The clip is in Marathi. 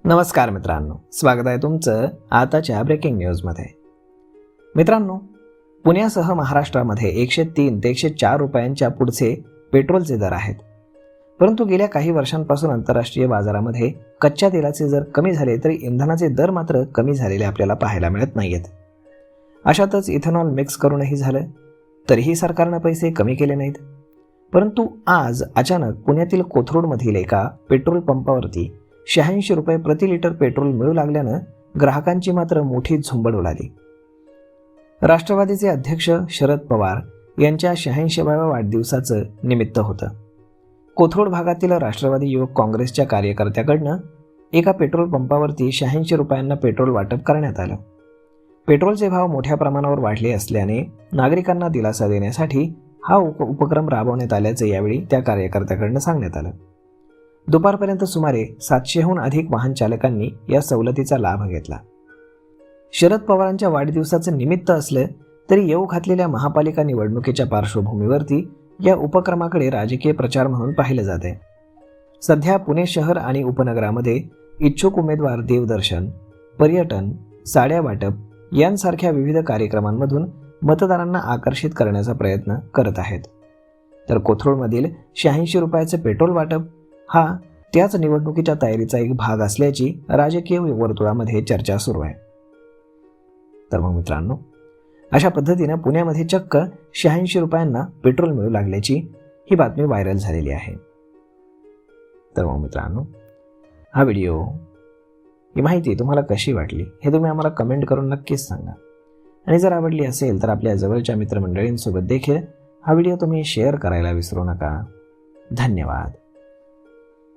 नमस्कार मित्रांनो, स्वागत आहे तुमचं आताच्या ब्रेकिंग न्यूजमध्ये. मित्रांनो, पुण्यासह महाराष्ट्रामध्ये 103 ते 104 रुपयांच्या पुढचे पेट्रोलचे दर आहेत. परंतु गेल्या काही वर्षांपासून आंतरराष्ट्रीय बाजारामध्ये कच्च्या तेलाचे दर कमी झाले तरी इंधनाचे दर मात्र कमी झालेले आपल्याला पाहायला मिळत नाहीयेत. अशातच इथेनॉल मिक्स करूनही झालं तरीही सरकारनं पैसे कमी केले नाहीत. परंतु आज अचानक पुण्यातील कोथरूडमधील एका पेट्रोल पंपावरती 86 रुपये प्रति लिटर पेट्रोल मिळू लागल्यानं ग्राहकांची मात्र मोठी झुंबड उडाली. राष्ट्रवादीचे अध्यक्ष शरद पवार यांच्या 86व्या वाढदिवसाचं निमित्त होतं. कोथरूड भागातील राष्ट्रवादी युवक काँग्रेसच्या कार्यकर्त्याकडनं एका पेट्रोल पंपावरती 86 रुपयांना पेट्रोल वाटप करण्यात आलं. पेट्रोलचे भाव मोठ्या प्रमाणावर वाढले असल्याने नागरिकांना दिलासा देण्यासाठी हा उपक्रम राबवण्यात आल्याचं यावेळी त्या कार्यकर्त्याकडनं सांगण्यात आलं. दुपारपर्यंत सुमारे 700हून अधिक वाहन चालकांनी या सवलतीचा लाभ घेतला. शरद पवारांच्या वाढदिवसाचं निमित्त असलं तरी येऊ घातलेल्या महापालिका निवडणुकीच्या पार्श्वभूमीवरती या उपक्रमाकडे राजकीय प्रचार म्हणून पाहिलं जात आहे. सध्या पुणे शहर आणि उपनगरामध्ये इच्छुक उमेदवार देवदर्शन, पर्यटन, साड्या वाटप यांसारख्या विविध कार्यक्रमांमधून मतदारांना आकर्षित करण्याचा प्रयत्न करत आहेत. तर कोथरूडमधील 86 रुपयाचे पेट्रोल वाटप हा त्याच निवडणुकीच्या तयारीचा एक भाग असल्याची राजकीय वर्तुळामध्ये चर्चा सुरू आहे. तर मग मित्रांनो, अशा पद्धतीनं पुण्यामध्ये चक्क 86 रुपयांना पेट्रोल मिळू लागल्याची ही बातमी व्हायरल झालेली आहे. तर मग मित्रांनो, हा व्हिडिओ, ही माहिती तुम्हाला कशी वाटली हे तुम्ही आम्हाला कमेंट करून नक्कीच सांगा. आणि जर आवडली असेल तर आपल्या जवळच्या मित्रमंडळींसोबत देखील हा व्हिडिओ तुम्ही शेअर करायला विसरू नका. धन्यवाद.